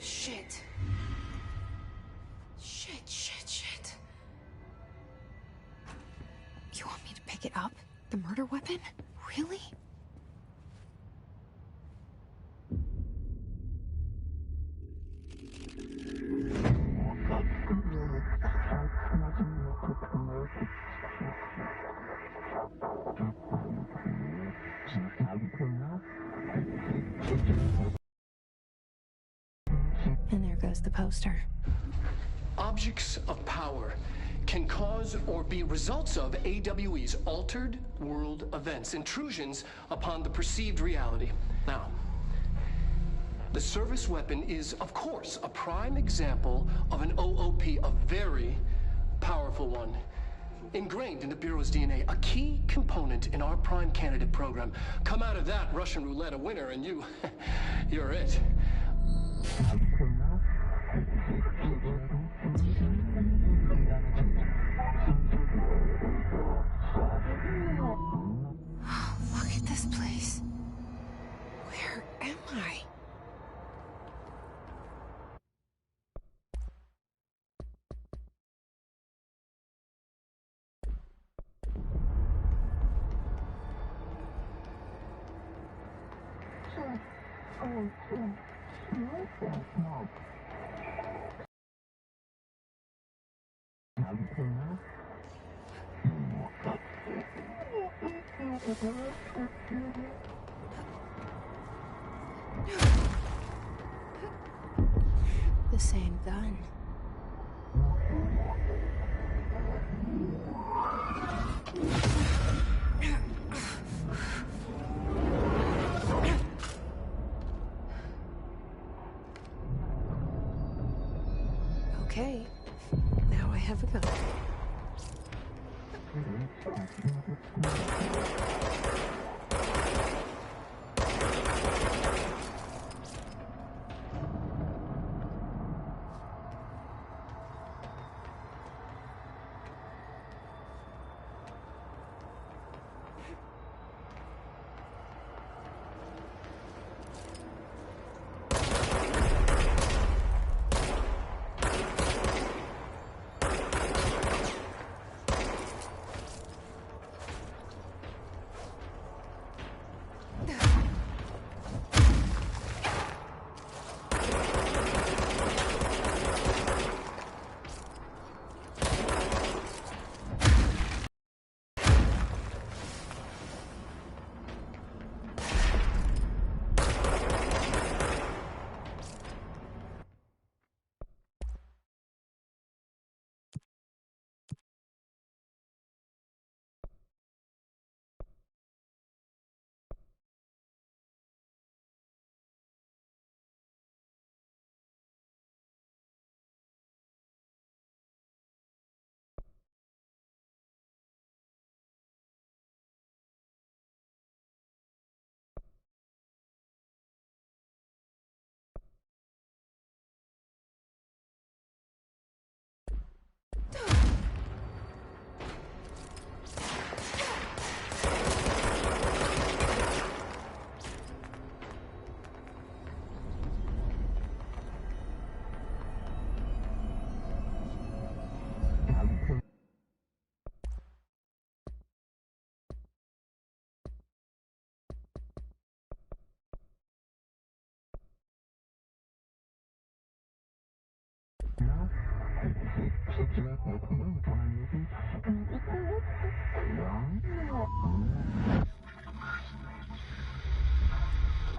Shit. Shit. You want me to pick it up? The murder weapon? Really? And there goes the poster. Objects of power can cause or be results of AWE's altered world events, intrusions upon the perceived reality. Now, the service weapon is, of course, a prime example of an OOP, a very powerful one. Ingrained in the Bureau's DNA, a key component in our prime candidate program. Come out of that Russian roulette a winner and you're it. Look at this place. Where am I? The same gun. Okay, now I have a gun.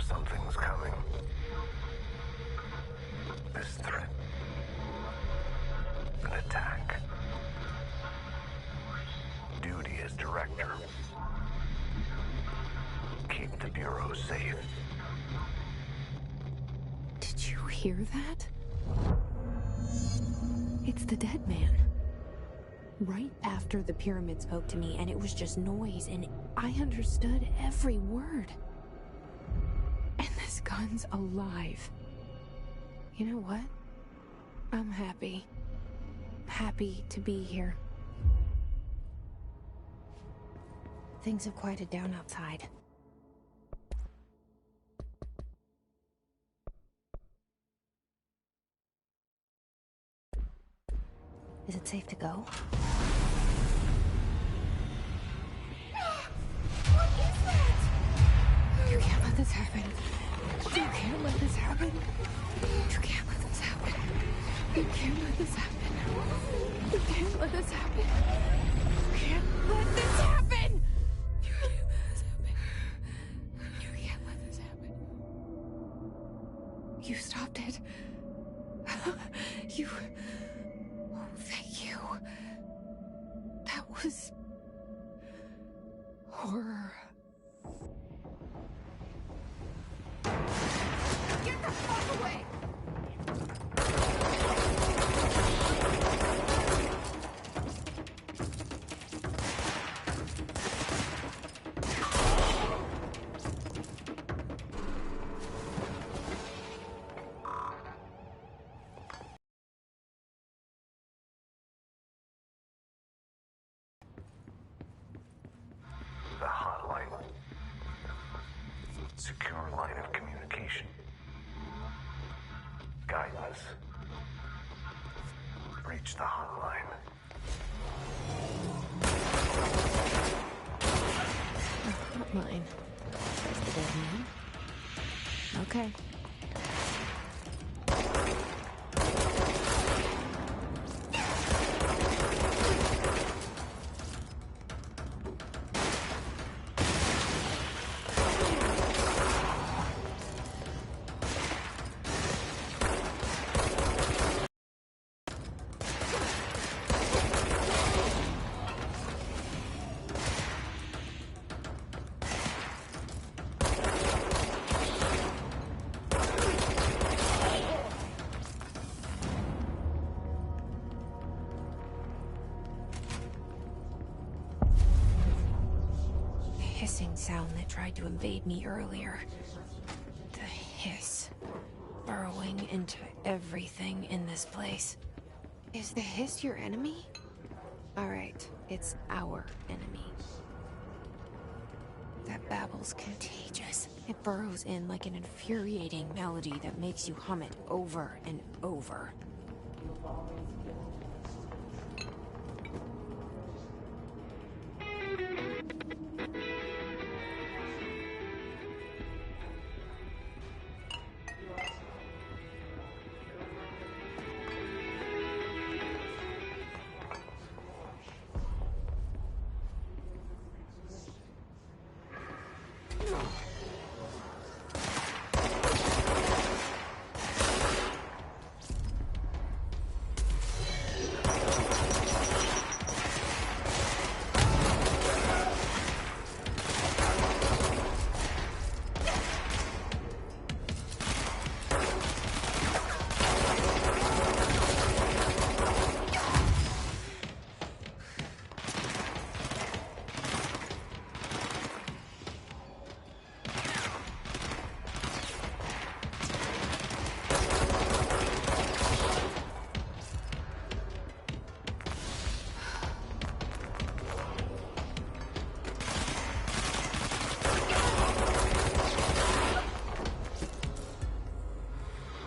Something's coming. This threat. An attack. Duty as director. Keep the Bureau safe. Did you hear that? It's the dead man. Right after the pyramid spoke to me, and it was just noise, and I understood every word. And this gun's alive. You know what? I'm happy. Happy to be here. Things have quieted down outside. Is it safe to go? What is that? You can't let this happen. You can't let this happen. You can't let this happen. You can't let this happen. You can't let this happen. You can't let this happen. You can't let this happen. You can't let this happen. You stopped it. You... Oh, thank you. That was... horror. Get the fuck away! The hotline. Secure line of communication. Guidance. Reach the hotline. Hotline. That's the dead man. Okay. Hissing sound that tried to invade me earlier. The hiss. Burrowing into everything in this place. Is the hiss your enemy? Alright, it's our enemy. That babble's contagious. It burrows in like an infuriating melody that makes you hum it over and over.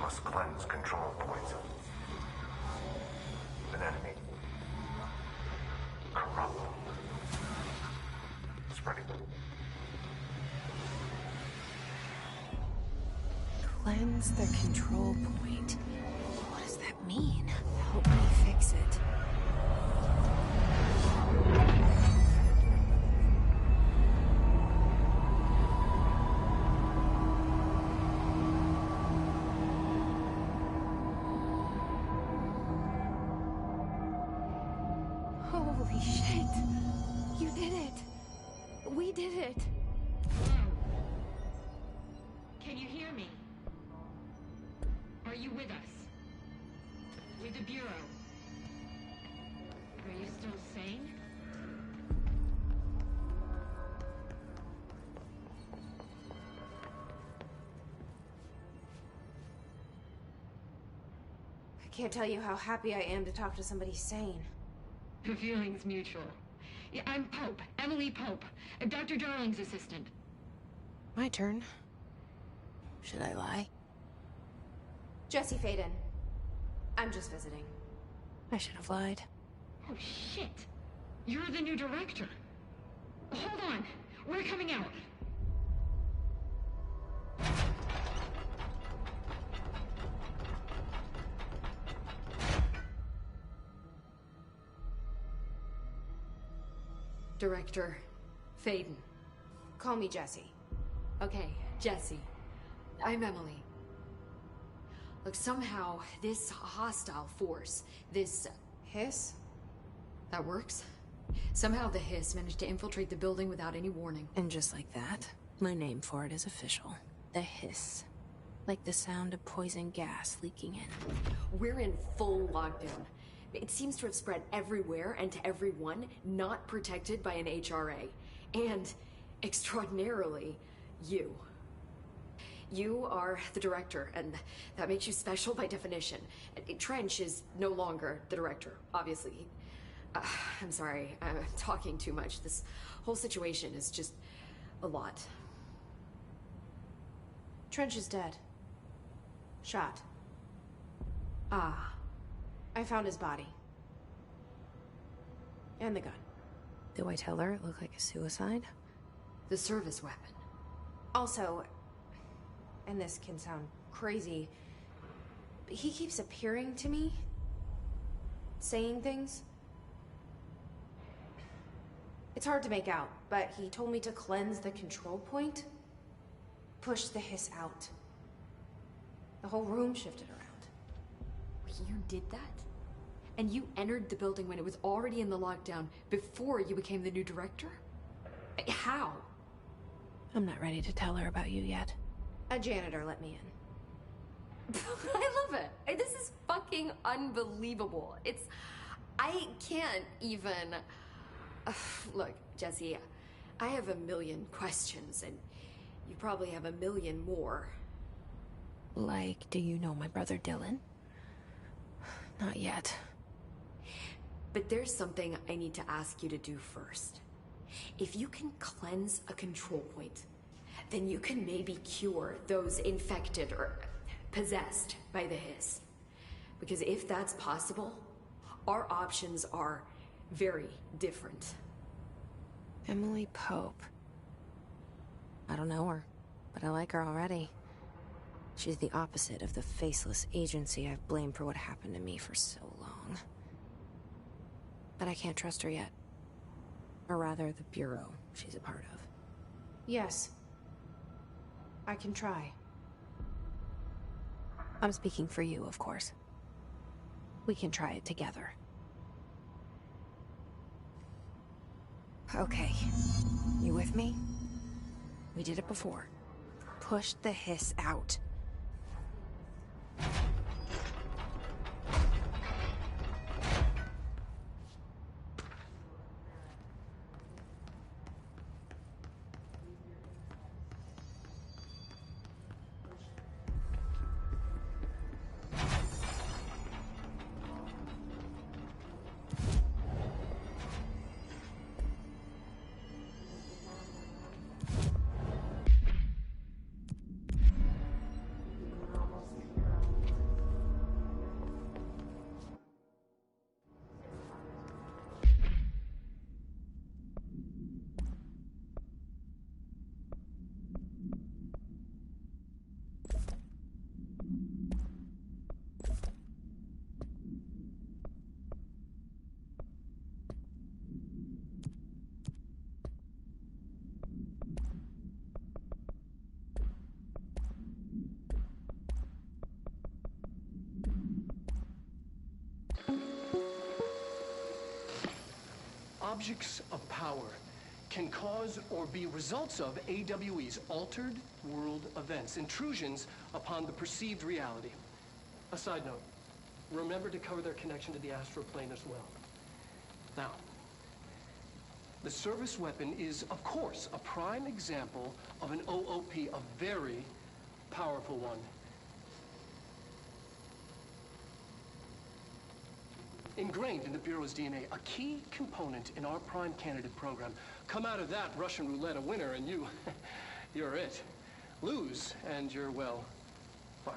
Must cleanse control points. An enemy. Corrupt. Spreading. Cleanse the control point. What does that mean? Help me fix it. Holy shit. You did it. We did it. Can you hear me? Are you with us? With the Bureau? Are you still sane? I can't tell you how happy I am to talk to somebody sane. The feeling's mutual. Yeah, I'm Pope. Emily Pope. Dr. Darling's assistant. My turn. Should I lie? Jesse Faden. I'm just visiting. I should have lied. Oh, shit. You're the new director. Hold on. We're coming out. Director Faden. Call me Jessie. Okay, Jesse. I'm Emily. Look, somehow this hostile force, this... Hiss? that works? Somehow the hiss managed to infiltrate the building without any warning. And just like that, my name for it is official. The hiss. Like the sound of poison gas leaking in. We're in full lockdown. It seems to have spread everywhere and to everyone not protected by an HRA. And, extraordinarily, you. You are the director, and that makes you special by definition. Trench is no longer the director, obviously. I'm sorry, I'm talking too much. This whole situation is just a lot. Trench is dead. Shot. Ah. I found his body. And the gun. Do I tell her it looked like a suicide? The service weapon. Also, and this can sound crazy, but he keeps appearing to me, saying things. It's hard to make out, but he told me to cleanse the control point, push the hiss out. The whole room shifted around. You did that? And you entered the building when it was already in the lockdown before you became the new director? How? I'm not ready to tell her about you yet. A janitor let me in. I love it. This is fucking unbelievable. I can't even... Look, Jesse, I have a million questions, and you probably have a million more. Like, do you know my brother Dylan? Not yet. But there's something I need to ask you to do first. If you can cleanse a control point, then you can maybe cure those infected or possessed by the hiss. Because if that's possible, our options are very different. Emily Pope. I don't know her, but I like her already. She's the opposite of the faceless agency I've blamed for what happened to me for so long. But I can't trust her yet. Or rather, the Bureau she's a part of. Yes. I can try. I'm speaking for you, of course. We can try it together. Okay. You with me? We did it before. Push the hiss out. Objects of power can cause or be results of AWE's altered world events, intrusions upon the perceived reality. A side note, remember to cover their connection to the astral plane as well. Now, the service weapon is, of course, a prime example of an OOP, a very powerful one. Ingrained in the Bureau's DNA, a key component in our prime candidate program. Come out of that Russian roulette a winner and you're it. Lose and you're, well, fired.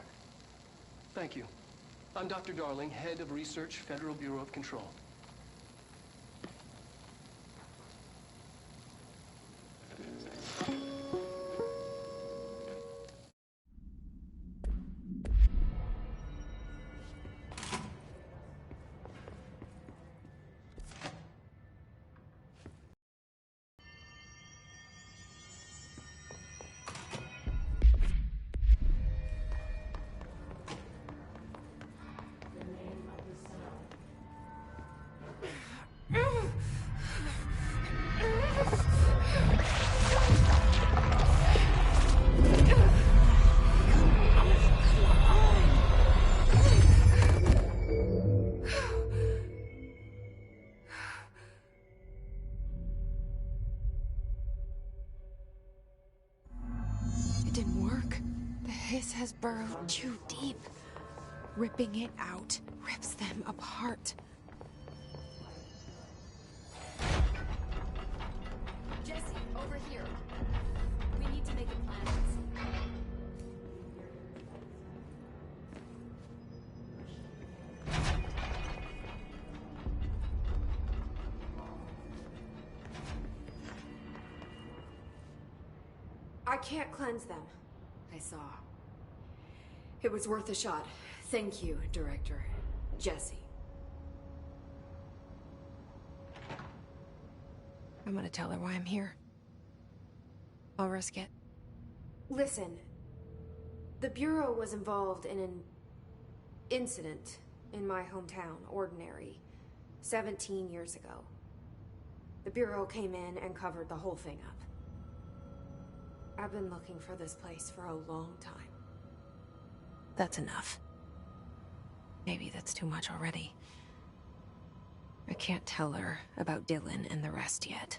Thank you. I'm Dr. Darling, head of research, Federal Bureau of Control. It didn't work. The hiss has burrowed too deep. Ripping it out rips them apart. Jesse, over here. We need to make a plan. I can't cleanse them. I saw. It was worth a shot. Thank you, Director. Jesse. I'm gonna tell her why I'm here. I'll risk it. Listen, the Bureau was involved in an incident in my hometown, Ordinary, 17 years ago. The Bureau came in and covered the whole thing up. I've been looking for this place for a long time. That's enough. Maybe that's too much already. I can't tell her about Dylan and the rest yet.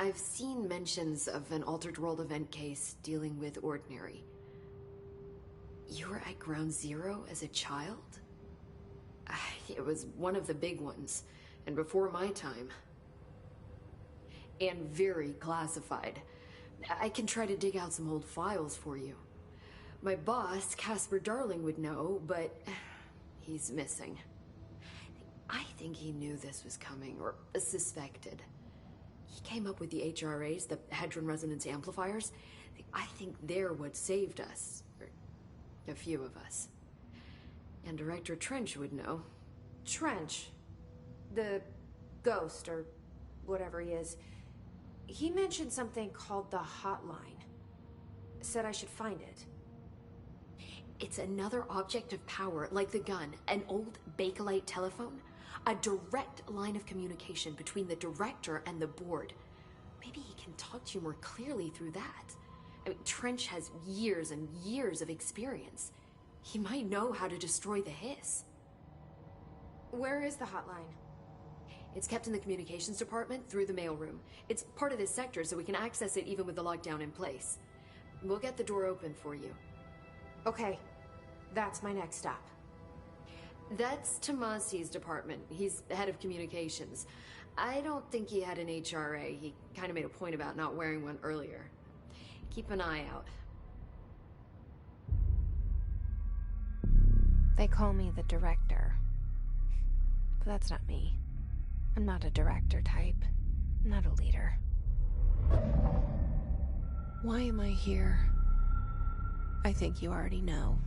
I've seen mentions of an Altered World event case dealing with Ordinary. You were at Ground Zero as a child? It was one of the big ones, and before my time. And very classified. I can try to dig out some old files for you. My boss, Casper Darling, would know, but he's missing. I think he knew this was coming, or suspected. He came up with the HRAs, the Hadron Resonance Amplifiers. I think they're what saved us. Or a few of us. And Director Trench would know. Trench, the ghost, or whatever he is, he mentioned something called the Hotline. Said I should find it. It's another object of power, like the gun, an old Bakelite telephone. A direct line of communication between the director and the board. Maybe he can talk to you more clearly through that. I mean, Trench has years and years of experience. He might know how to destroy the hiss. Where is the hotline? It's kept in the communications department through the mailroom. It's part of this sector, so we can access it even with the lockdown in place. We'll get the door open for you. Okay, that's my next stop. That's Tomasi's department. He's head of communications. I don't think he had an HRA. He kind of made a point about not wearing one earlier. Keep an eye out. They call me the director. But that's not me. I'm not a director type. I'm not a leader. Why am I here? I think you already know.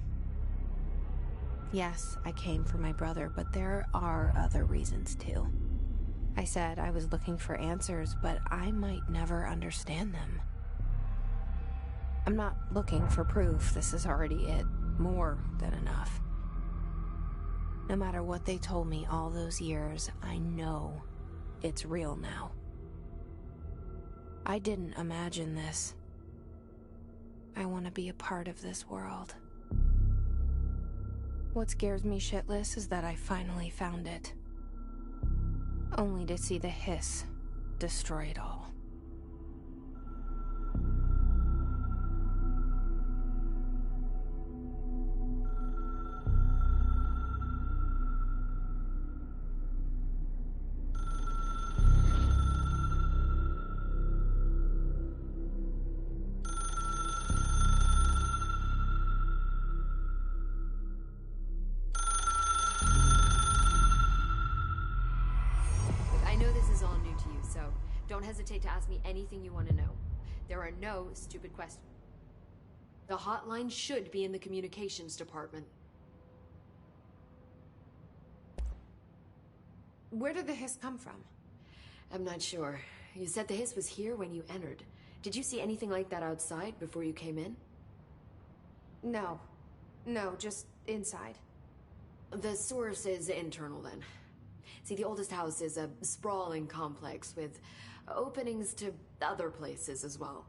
Yes, I came for my brother, but there are other reasons too. I said I was looking for answers, but I might never understand them. I'm not looking for proof. This is already it. More than enough. No matter what they told me all those years, I know it's real now. I didn't imagine this. I want to be a part of this world. What scares me shitless is that I finally found it. Only to see the hiss destroy it all. Don't hesitate to ask me anything you want to know. There are no stupid questions. The hotline should be in the communications department. Where did the hiss come from? I'm not sure. You said the hiss was here when you entered. Did you see anything like that outside before you came in? No. No, just inside. The source is internal then. See, the oldest house is a sprawling complex with openings to other places as well.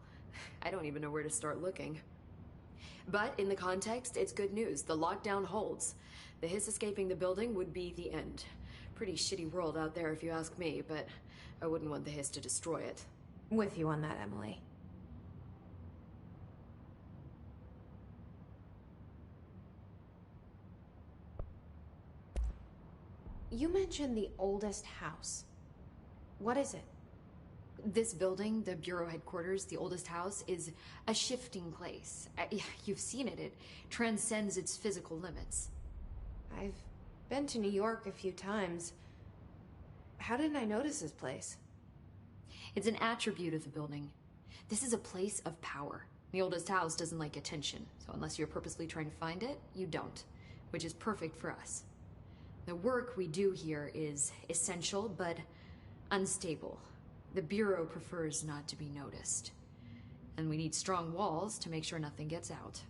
I don't even know where to start looking. But in the context, it's good news. The lockdown holds. The hiss escaping the building would be the end. Pretty shitty world out there if you ask me, but I wouldn't want the hiss to destroy it. With you on that, Emily. You mentioned the oldest house. What is it? This building, the Bureau headquarters, the oldest house, is a shifting place. You've seen it. It transcends its physical limits. I've been to New York a few times. How didn't I notice this place? It's an attribute of the building. This is a place of power. The oldest house doesn't like attention, so unless you're purposely trying to find it, you don't, which is perfect for us. The work we do here is essential, but unstable. The Bureau prefers not to be noticed. And we need strong walls to make sure nothing gets out.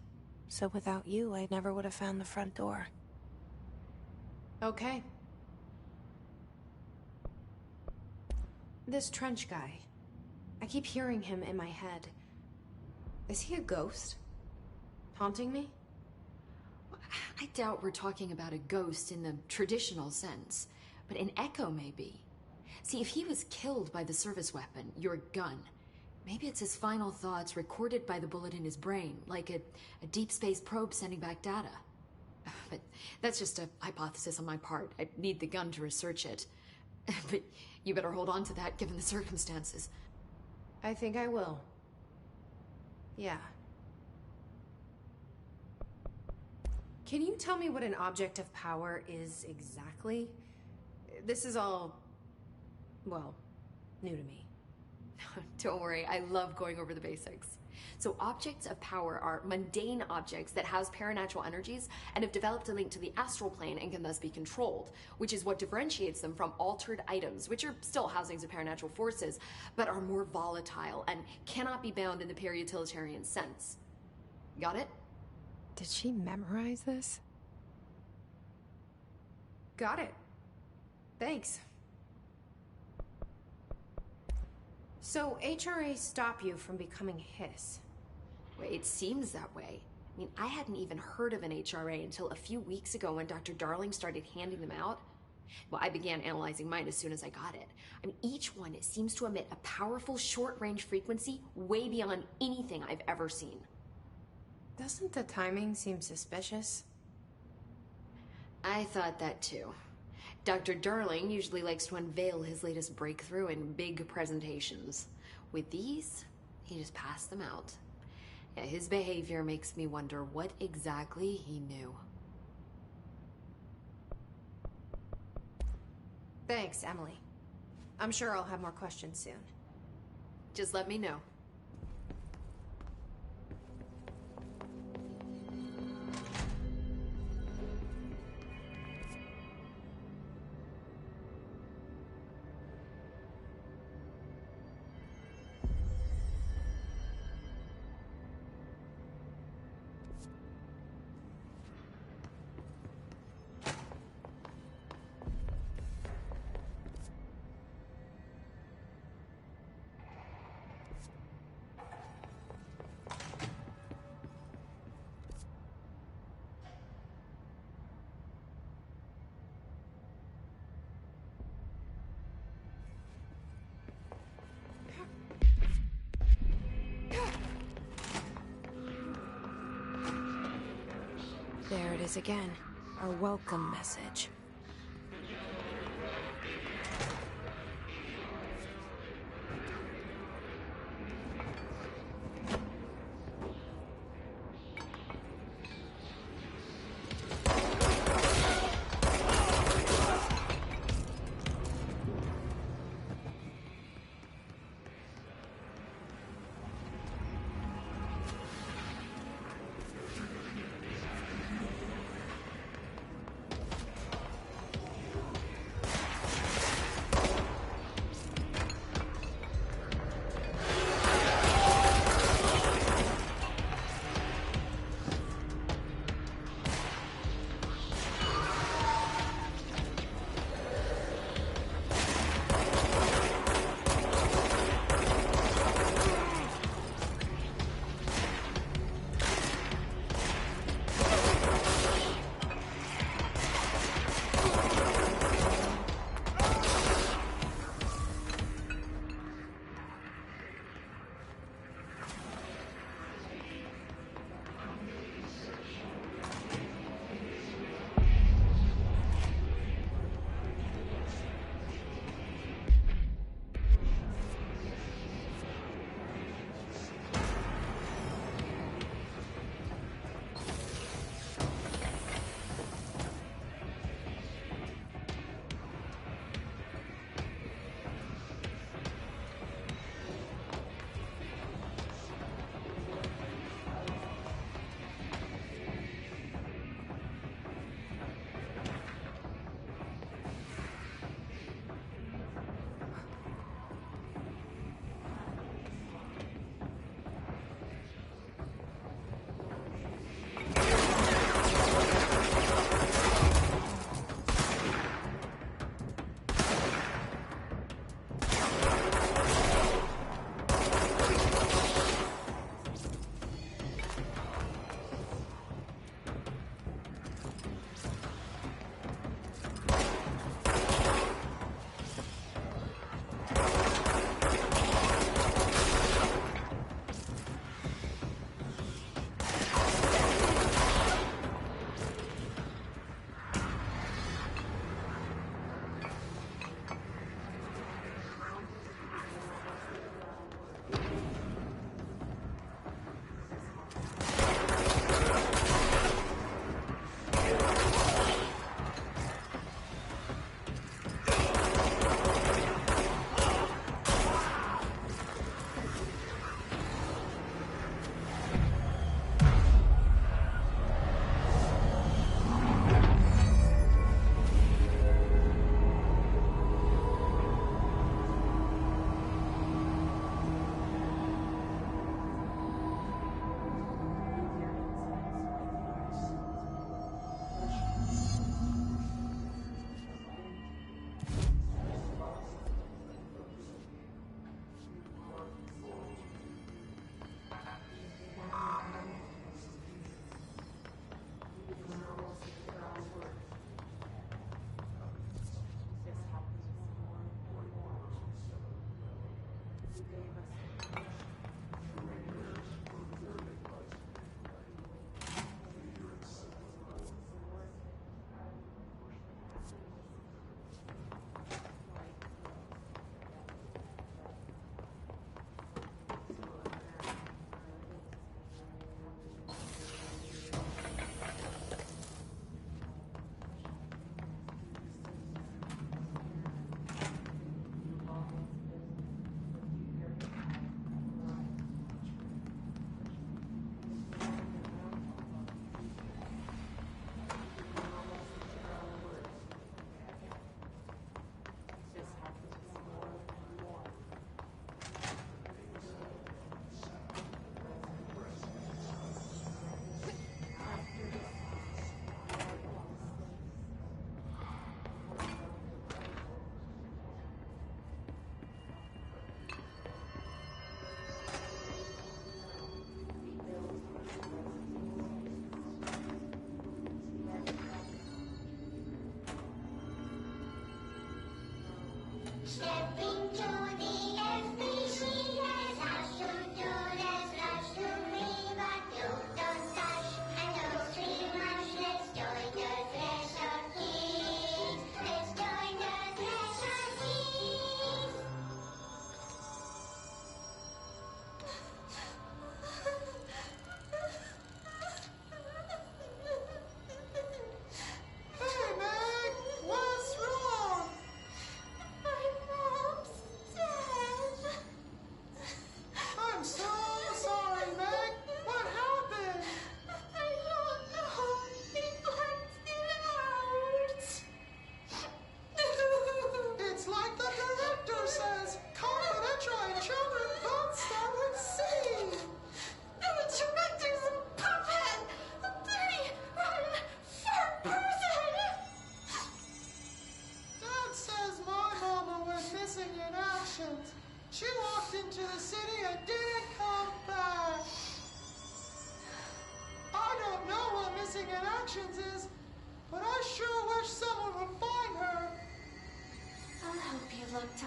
So without you, I never would have found the front door. Okay. This Trench guy. I keep hearing him in my head. Is he a ghost? Haunting me? I doubt we're talking about a ghost in the traditional sense, but an echo maybe. See, if he was killed by the service weapon, your gun, maybe it's his final thoughts recorded by the bullet in his brain, like a deep space probe sending back data. But that's just a hypothesis on my part. I need the gun to research it. But you better hold on to that given the circumstances. I think I will. Yeah. Can you tell me what an object of power is exactly? This is all, well, new to me. Don't worry, I love going over the basics. So objects of power are mundane objects that house paranatural energies and have developed a link to the astral plane and can thus be controlled, which is what differentiates them from altered items, which are still housings of paranatural forces, but are more volatile and cannot be bound in the peri-utilitarian sense. Got it? Did she memorize this? Got it. Thanks. So HRA stop you from becoming Hiss? Well, it seems that way. I mean, I hadn't even heard of an HRA until a few weeks ago when Dr. Darling started handing them out. Well, I began analyzing mine as soon as I got it. I mean, each one seems to emit a powerful short-range frequency way beyond anything I've ever seen. Doesn't the timing seem suspicious? I thought that too. Dr. Darling usually likes to unveil his latest breakthrough in big presentations. With these, he just passed them out. Yeah, his behavior makes me wonder what exactly he knew. Thanks, Emily. I'm sure I'll have more questions soon. Just let me know. There it is again. Our welcome message.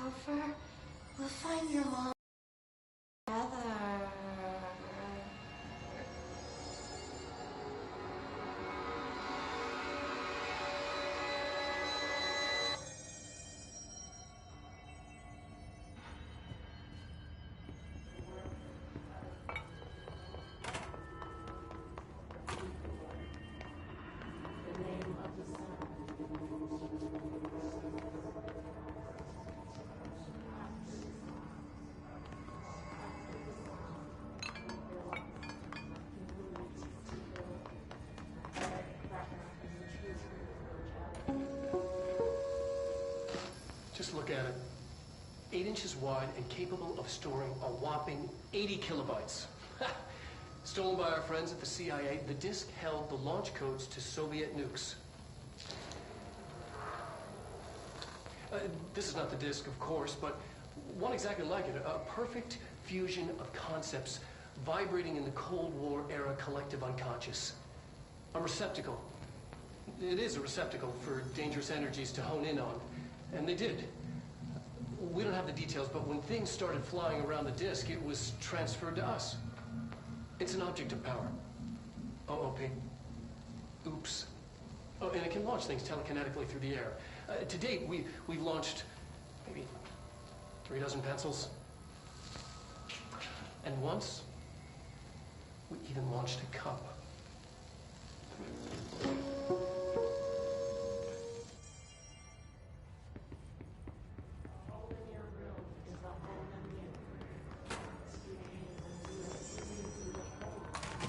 over. We'll find your mom together. Just look at it. 8 inches wide and capable of storing a whopping 80 kilobytes. Stolen by our friends at the CIA, the disk held the launch codes to Soviet nukes. This is not the disk, of course, but one exactly like it. A perfect fusion of concepts vibrating in the Cold War era collective unconscious. A receptacle. It is a receptacle for dangerous energies to hone in on. And they did. We don't have the details, but when things started flying around the disk, it was transferred to us. It's an object of power. OOP. Oops. Oh, and it can launch things telekinetically through the air. To date, we've launched maybe 3 dozen pencils. And once, we even launched a cup.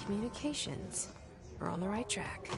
Communications. We're on the right track.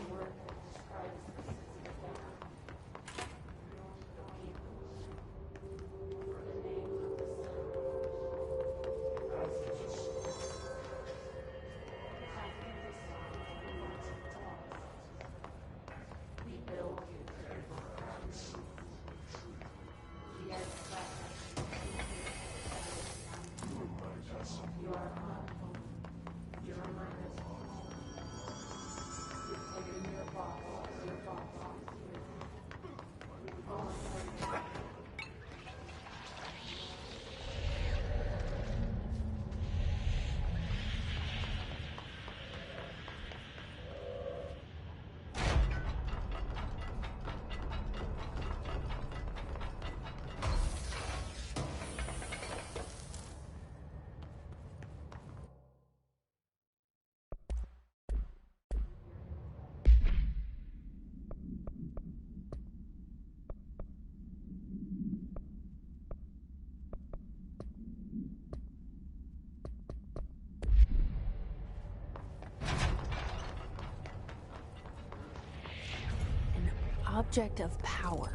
Object of power.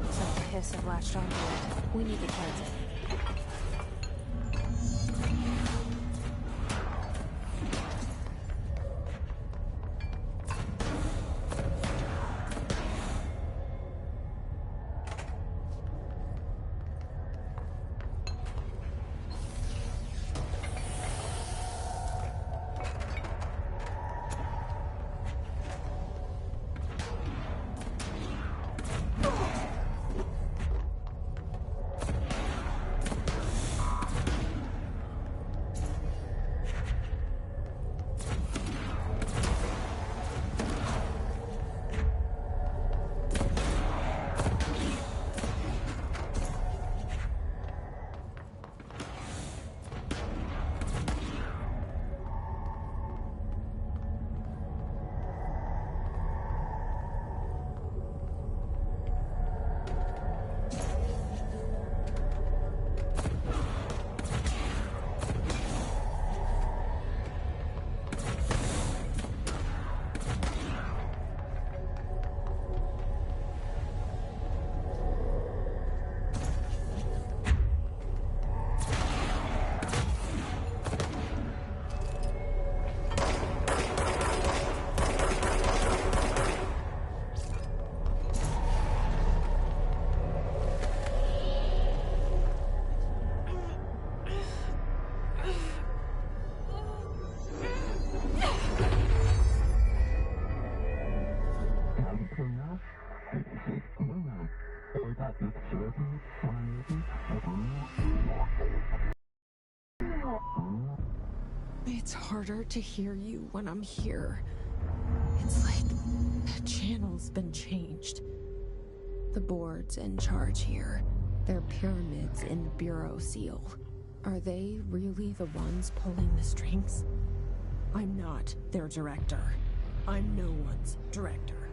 Some piss have latched onto it. We need to cleanse it. It's harder to hear you when I'm here. It's like the channel's been changed. The board's in charge here. They're pyramids in the Bureau seal. Are they really the ones pulling the strings? I'm not their director. I'm no one's director.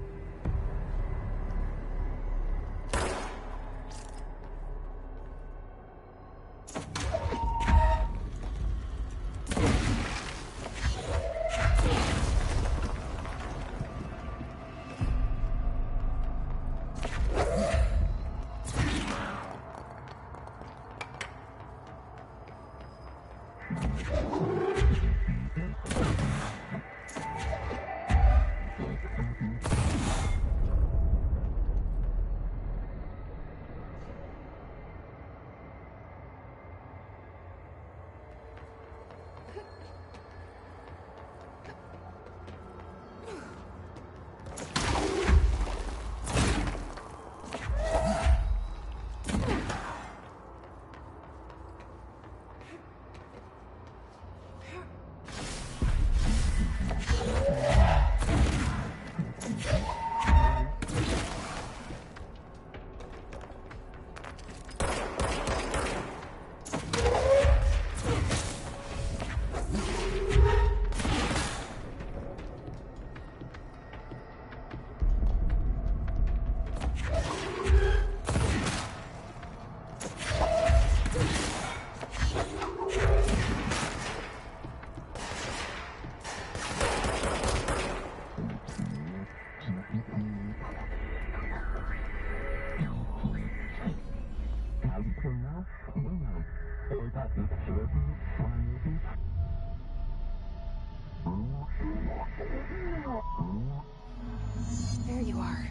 There you are.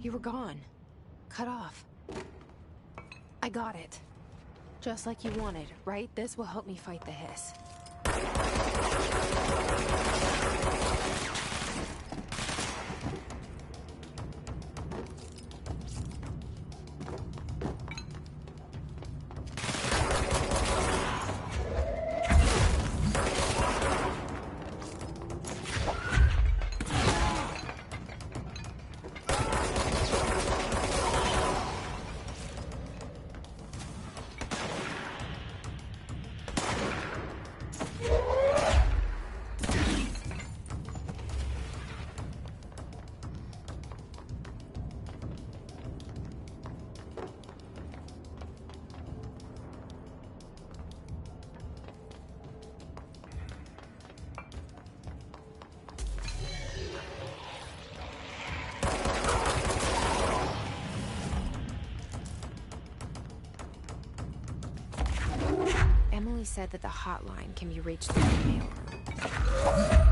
You were gone. Cut off. I got it. Just like you wanted, right? This will help me fight the hiss. Emily said that the hotline can be reached through the mail room.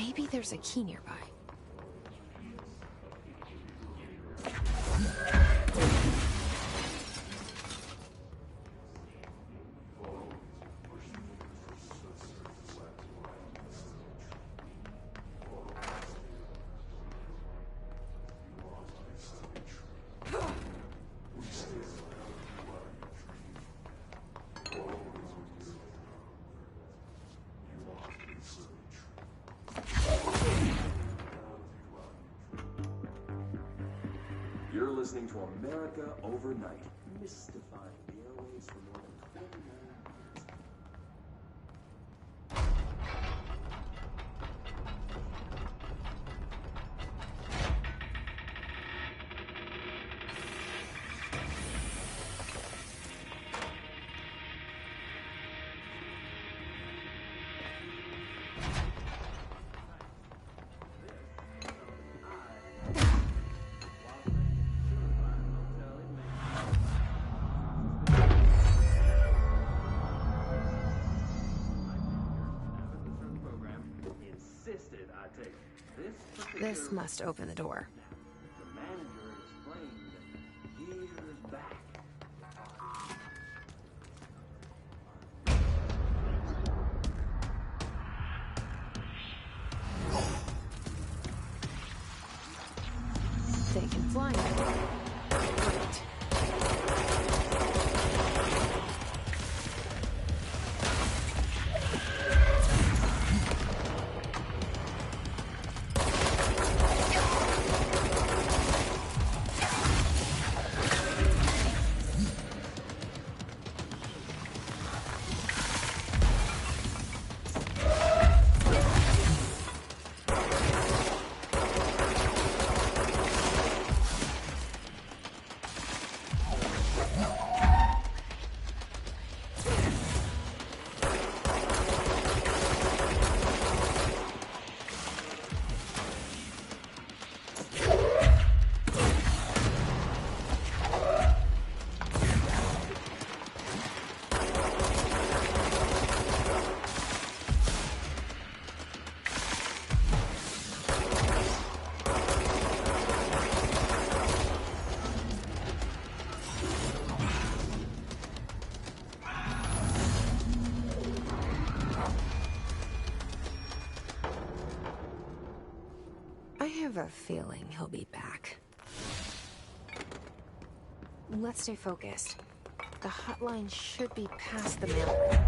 Maybe there's a key nearby. You're listening to America Overnight, mystifying the airways for more than 29 years. This must open the door. The manager explained that years back. They can fly now. Great. I have a feeling he'll be back. Let's stay focused. The hotline should be past the mailroom.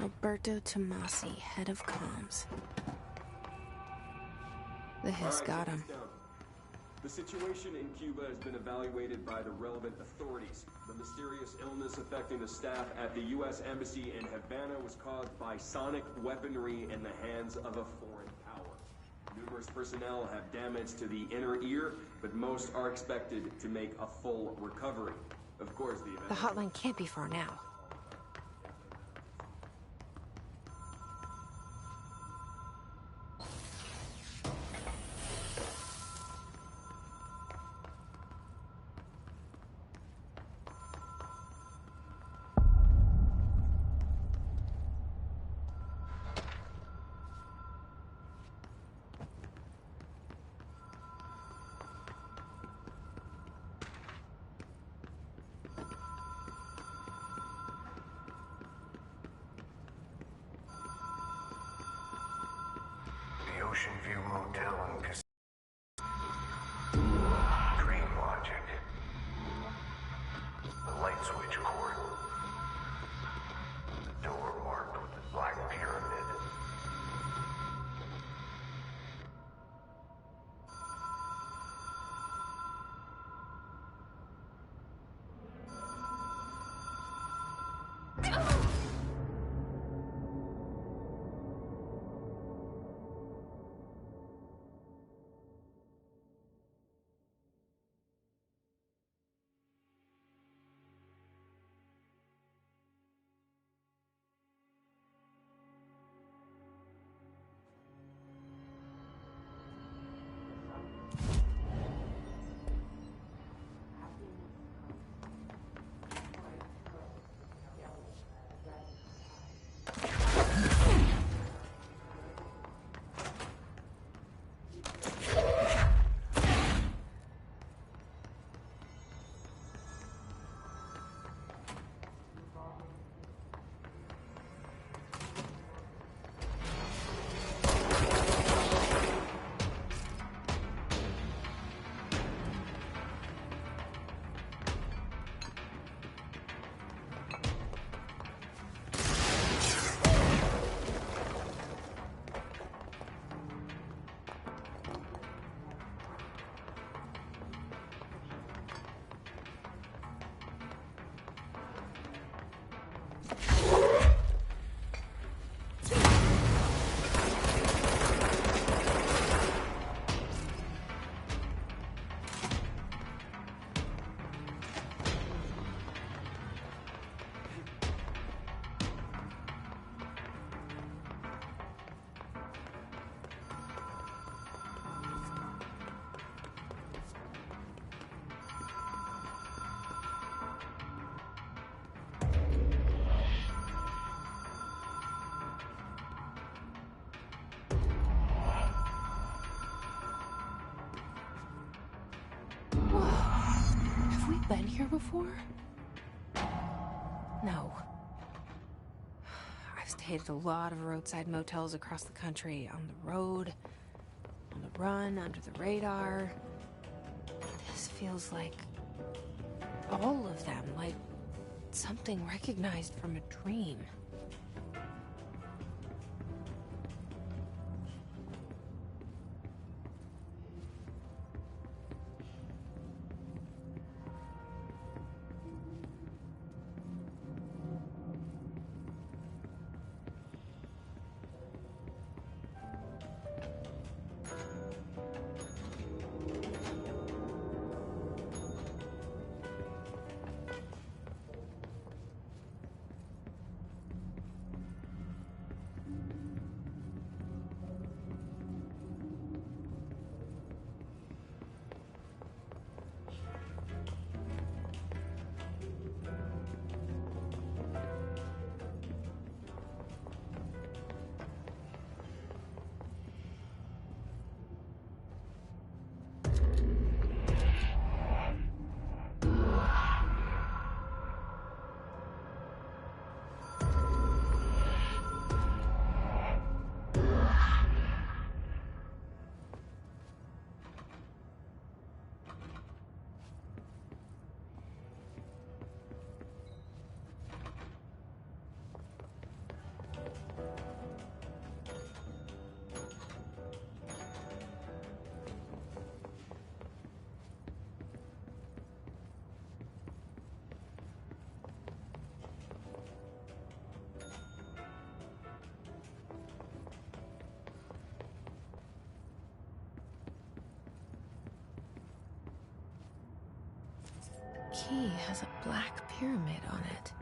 Alberto Tomasi, head of comms. The hiss got him. The situation in Cuba has been evaluated by the relevant authorities. The mysterious illness affecting the staff at the U.S. Embassy in Havana was caused by sonic weaponry in the hands of a foreign power. Numerous personnel have damage to the inner ear, but most are expected to make a full recovery. Of course, The hotline can't be far now. Ocean View Motel and Casino. Dream logic. The light switch cord. The door marked with the black pyramid. Been here before? No. I've stayed at a lot of roadside motels across the country, on the road, on the run, under the radar. This feels like all of them, like something recognized from a dream. Key has a black pyramid on it.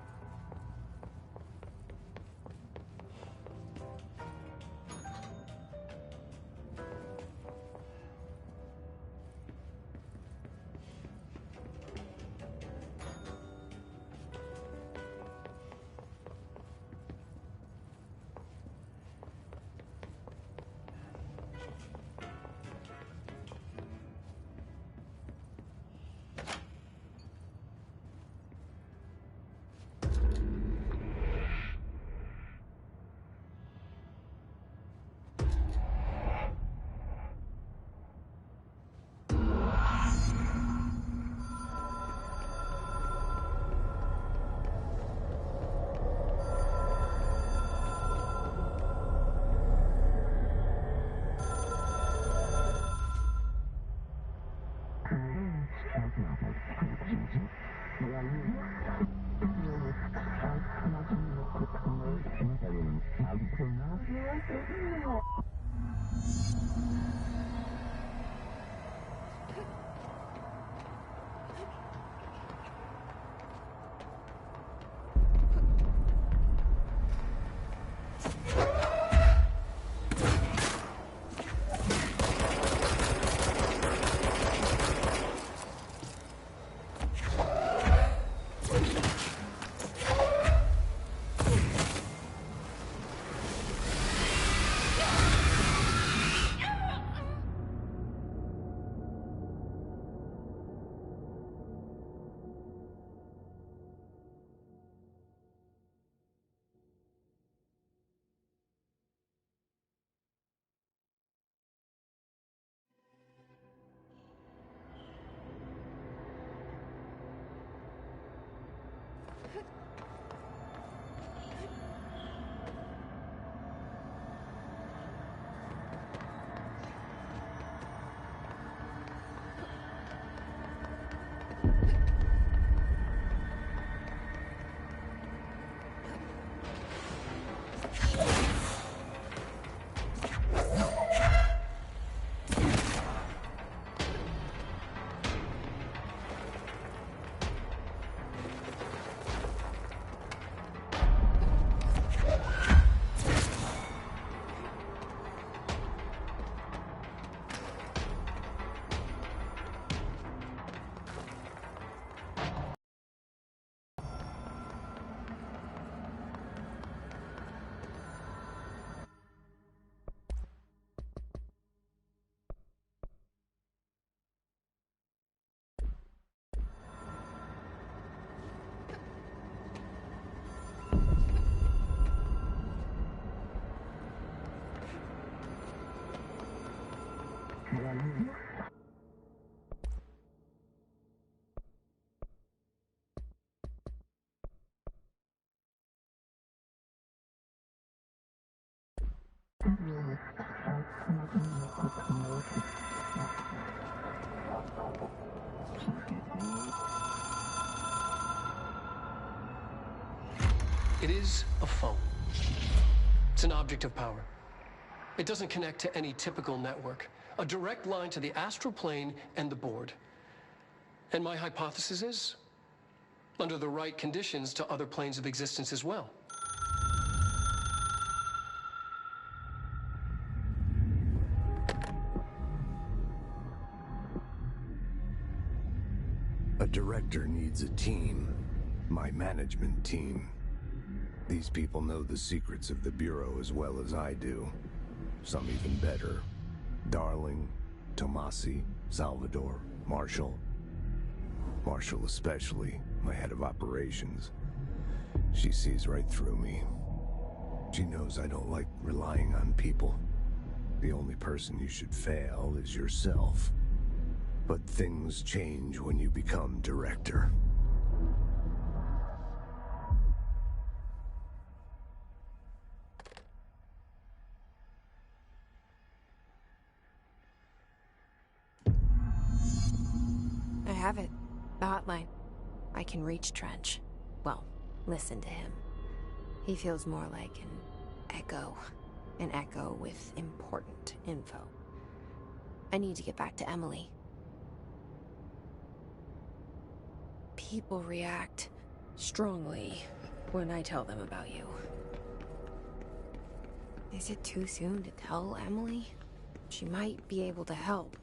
It is a phone. It's an object of power. It doesn't connect to any typical network. A direct line to the astral plane and the board. And my hypothesis is, under the right conditions, to other planes of existence as well. A director needs a team. My management team. These people know the secrets of the Bureau as well as I do. Some even better. Darling, Tomasi, Salvador, Marshall. Marshall especially, my head of operations. She sees right through me. She knows I don't like relying on people. The only person you should fail is yourself. But things change when you become director. I have it. The hotline. I can reach Trench. Well, listen to him. He feels more like an echo. An echo with important info. I need to get back to Emily. People react strongly when I tell them about you. Is it too soon to tell Emily? She might be able to help.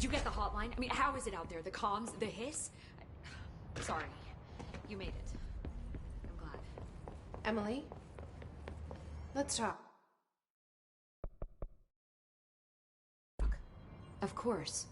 Did you get the hotline? I mean, how is it out there? The comms? The hiss? Sorry. You made it. I'm glad. Emily? Let's talk. Of course.